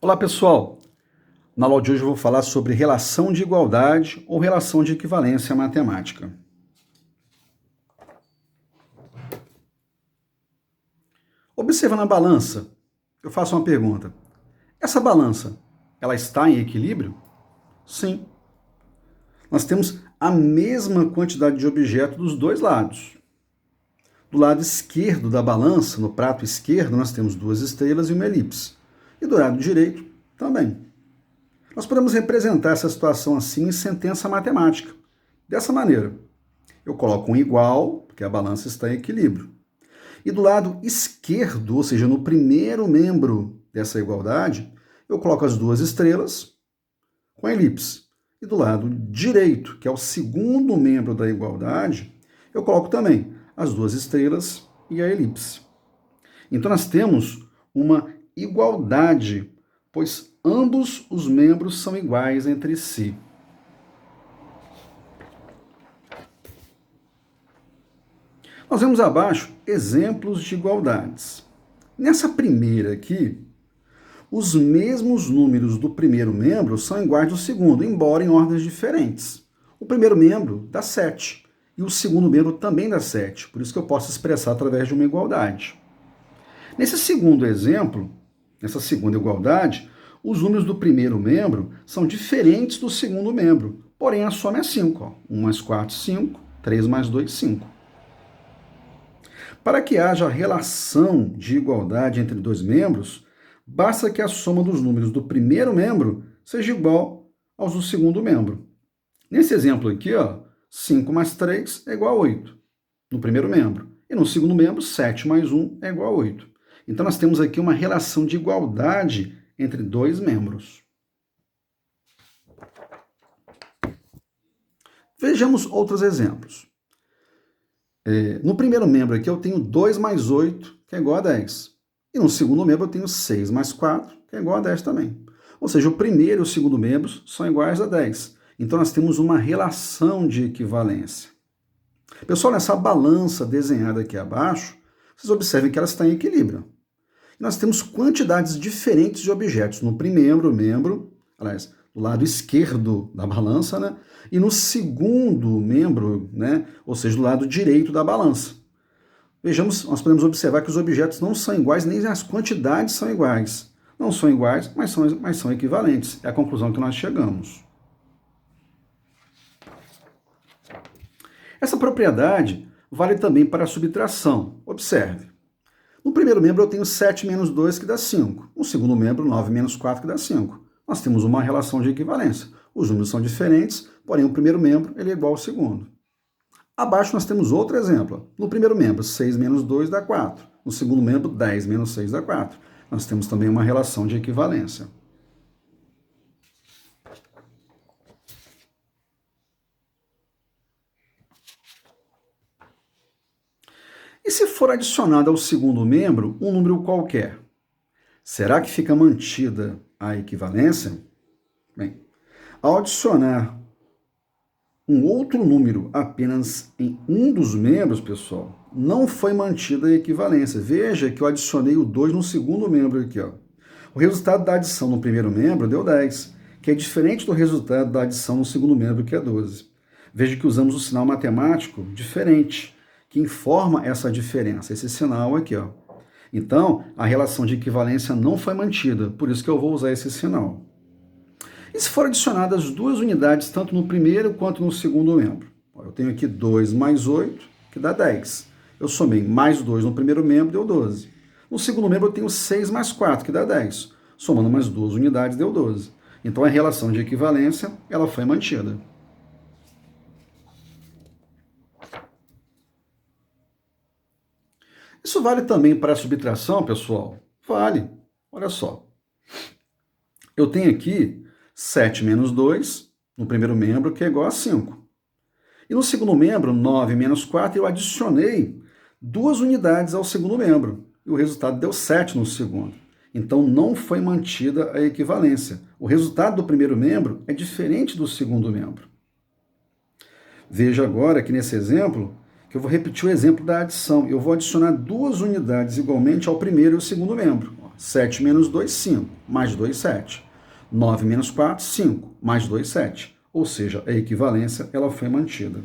Olá pessoal, na aula de hoje eu vou falar sobre relação de igualdade ou relação de equivalência matemática. Observa na balança, eu faço uma pergunta. Essa balança, ela está em equilíbrio? Sim. Nós temos a mesma quantidade de objeto dos dois lados. Do lado esquerdo da balança, no prato esquerdo, nós temos 2 estrelas e uma elipse. E do lado direito, também. Nós podemos representar essa situação assim em sentença matemática. Dessa maneira, eu coloco um igual, porque a balança está em equilíbrio. E do lado esquerdo, ou seja, no primeiro membro dessa igualdade, eu coloco as 2 estrelas com a elipse. E do lado direito, que é o segundo membro da igualdade, eu coloco também as 2 estrelas e a elipse. Então nós temos uma igualdade, pois ambos os membros são iguais entre si. Nós vemos abaixo exemplos de igualdades. Nessa primeira aqui, os mesmos números do primeiro membro são iguais do segundo, embora em ordens diferentes. O primeiro membro dá 7 e o segundo membro também dá 7, por isso que eu posso expressar através de uma igualdade. Nesse segundo exemplo, nessa segunda igualdade, os números do primeiro membro são diferentes do segundo membro, porém a soma é 5. 1 mais 4, 5. 3 mais 2, 5. Para que haja relação de igualdade entre dois membros, basta que a soma dos números do primeiro membro seja igual aos do segundo membro. Nesse exemplo aqui, 5 mais 3 é igual a 8, no primeiro membro. E no segundo membro, 7 mais 1 é igual a 8. Então nós temos aqui uma relação de igualdade entre dois membros. Vejamos outros exemplos. No primeiro membro aqui eu tenho 2 mais 8, que é igual a 10. E no segundo membro eu tenho 6 mais 4, que é igual a 10 também. Ou seja, o primeiro e o segundo membros são iguais a 10. Então nós temos uma relação de equivalência. Pessoal, nessa balança desenhada aqui abaixo, vocês observem que ela está em equilíbrio. E nós temos quantidades diferentes de objetos no primeiro membro, aliás, do lado esquerdo da balança, né? E no segundo membro, né? Ou seja, do lado direito da balança. Vejamos, nós podemos observar que os objetos não são iguais, nem as quantidades são iguais. Não são iguais, mas são equivalentes. É a conclusão que nós chegamos. Essa propriedade vale também para a subtração. Observe. No primeiro membro eu tenho 7 menos 2, que dá 5. No segundo membro, 9 menos 4, que dá 5. Nós temos uma relação de equivalência. Os números são diferentes, porém o primeiro membro ele é igual ao segundo. Abaixo nós temos outro exemplo. No primeiro membro, 6 menos 2 dá 4. No segundo membro, 10 menos 6 dá 4. Nós temos também uma relação de equivalência. E se for adicionado ao segundo membro um número qualquer, será que fica mantida a equivalência? Bem, ao adicionar um outro número apenas em um dos membros, pessoal, não foi mantida a equivalência. Veja que eu adicionei o 2 no segundo membro aqui. O resultado da adição no primeiro membro deu 10, que é diferente do resultado da adição no segundo membro, que é 12. Veja que usamos um sinal matemático diferente, que informa essa diferença, esse sinal aqui. Então, a relação de equivalência não foi mantida, por isso que eu vou usar esse sinal. E se for adicionadas 2 unidades, tanto no primeiro quanto no segundo membro? Eu tenho aqui 2 mais 8, que dá 10. Eu somei mais 2 no primeiro membro, deu 12. No segundo membro eu tenho 6 mais 4, que dá 10. Somando mais 2 unidades, deu 12. Então a relação de equivalência ela foi mantida. Isso vale também para a subtração, pessoal? Vale. Olha só. Eu tenho aqui 7 menos 2 no primeiro membro, que é igual a 5. E no segundo membro, 9 menos 4, eu adicionei 2 unidades ao segundo membro. E o resultado deu 7 no segundo. Então não foi mantida a equivalência. O resultado do primeiro membro é diferente do segundo membro. Veja agora que nesse exemplo, que eu vou repetir o exemplo da adição. Eu vou adicionar 2 unidades igualmente ao primeiro e ao segundo membro. 7 menos 2, 5, mais 2, 7. 9 menos 4, 5, mais 2, 7. Ou seja, a equivalência ela foi mantida.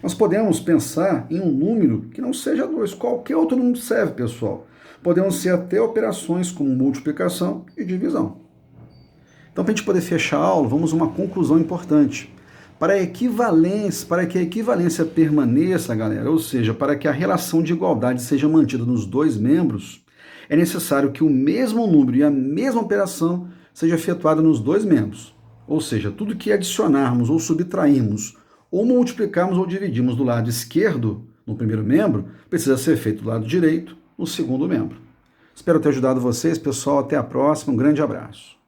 Nós podemos pensar em um número que não seja 2. Qualquer outro número serve, pessoal. Podemos ser até operações como multiplicação e divisão. Então, para a gente poder fechar a aula, vamos a uma conclusão importante. Para que a equivalência permaneça, galera, ou seja, para que a relação de igualdade seja mantida nos dois membros, é necessário que o mesmo número e a mesma operação seja efetuada nos dois membros. Ou seja, tudo que adicionarmos ou subtrairmos, ou multiplicarmos ou dividirmos do lado esquerdo, no primeiro membro, precisa ser feito do lado direito, no segundo membro. Espero ter ajudado vocês, pessoal. Até a próxima. Um grande abraço.